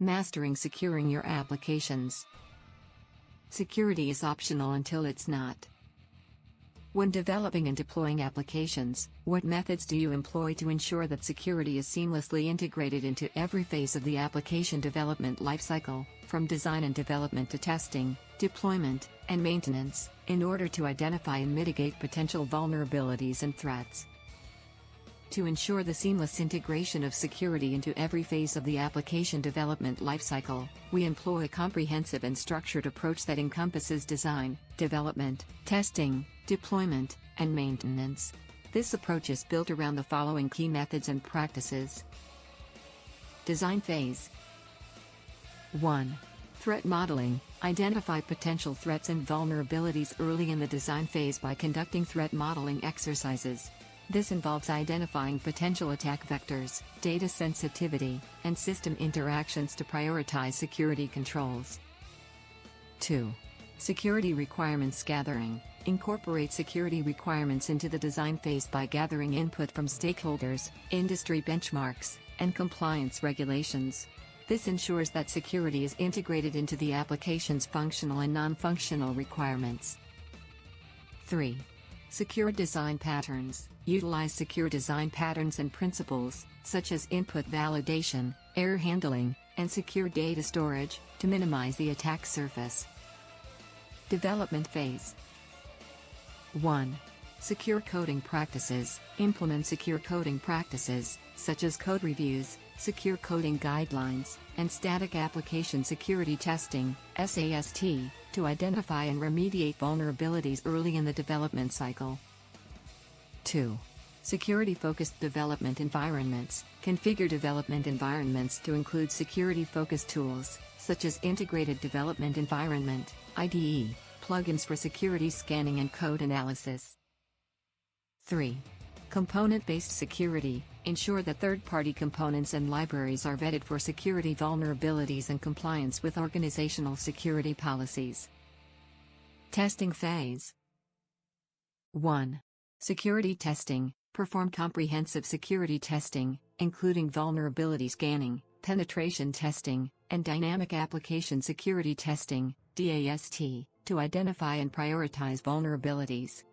Mastering securing your applications. Security is optional until it's not. When developing and deploying applications, what methods do you employ to ensure that security is seamlessly integrated into every phase of the application development lifecycle, from design and development to testing, deployment, and maintenance, in order to identify and mitigate potential vulnerabilities and threats? To ensure the seamless integration of security into every phase of the application development lifecycle, we employ a comprehensive and structured approach that encompasses design, development, testing, deployment, and maintenance. This approach is built around the following key methods and practices. Design phase. 1. Threat modeling. Identify potential threats and vulnerabilities early in the design phase by conducting threat modeling exercises. This involves identifying potential attack vectors, data sensitivity, and system interactions to prioritize security controls. 2. Security requirements gathering. Incorporate security requirements into the design phase by gathering input from stakeholders, industry benchmarks, and compliance regulations. This ensures that security is integrated into the application's functional and non-functional requirements. 3. Secure design patterns. Utilize secure design patterns and principles, such as input validation, error handling, and secure data storage, to minimize the attack surface. Development phase. 1. Secure coding practices. Implement secure coding practices, such as code reviews, secure coding guidelines, and static application security testing, SAST, to identify and remediate vulnerabilities early in the development cycle. 2. Security-focused development environments. Configure development environments to include security-focused tools, such as Integrated Development Environment, IDE, plugins for security scanning and code analysis. 3. Component-based security. Ensure that third-party components and libraries are vetted for security vulnerabilities and compliance with organizational security policies. Testing phase. 1. Security testing. Perform comprehensive security testing, including vulnerability scanning, penetration testing, and dynamic application security testing, DAST, to identify and prioritize vulnerabilities.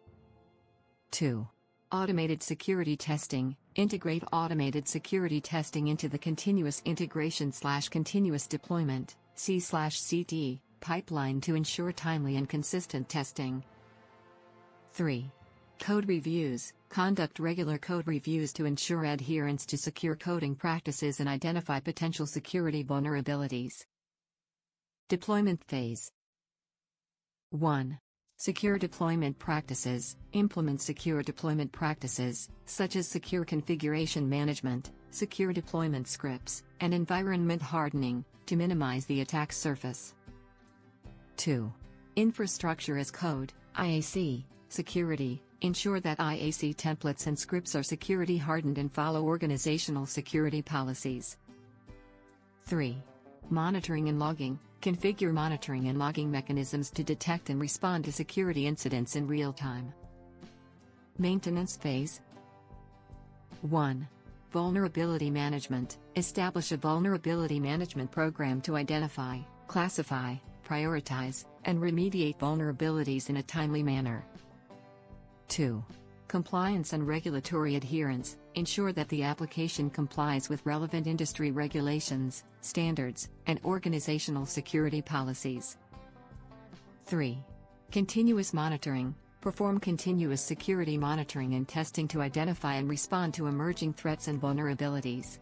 2. Automated security testing. Integrate automated security testing into the continuous integration/continuous deployment (C/CD) pipeline to ensure timely and consistent testing. 3. Code reviews. Conduct regular code reviews to ensure adherence to secure coding practices and identify potential security vulnerabilities. Deployment phase. 1. Secure deployment practices. Implement secure deployment practices, such as secure configuration management, secure deployment scripts, and environment hardening, to minimize the attack surface. 2. Infrastructure as code, IAC, security. Ensure that IAC templates and scripts are security hardened and follow organizational security policies. 3. Monitoring and logging. Configure monitoring and logging mechanisms to detect and respond to security incidents in real time. Maintenance phase. 1. Vulnerability management. Establish a vulnerability management program to identify, classify, prioritize, and remediate vulnerabilities in a timely manner. 2. Compliance and regulatory adherence. Ensure that the application complies with relevant industry regulations, standards, and organizational security policies. 3. Continuous monitoring. Perform continuous security monitoring and testing to identify and respond to emerging threats and vulnerabilities.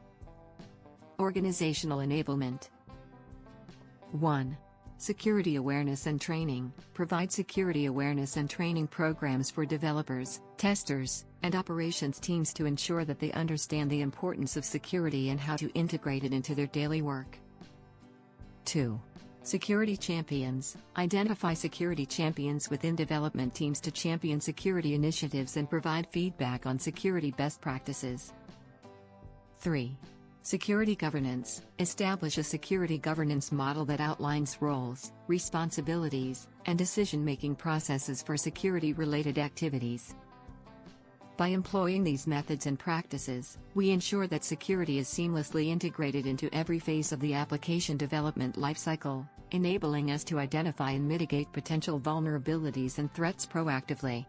Organizational enablement. 1. Security awareness and training. Provide security awareness and training programs for developers, testers, and operations teams to ensure that they understand the importance of security and how to integrate it into their daily work. 2. Security champions. Identify security champions within development teams to champion security initiatives and provide feedback on security best practices. 3. Security governance. Establish a security governance model that outlines roles, responsibilities, and decision-making processes for security-related activities. By employing these methods and practices, we ensure that security is seamlessly integrated into every phase of the application development lifecycle, enabling us to identify and mitigate potential vulnerabilities and threats proactively.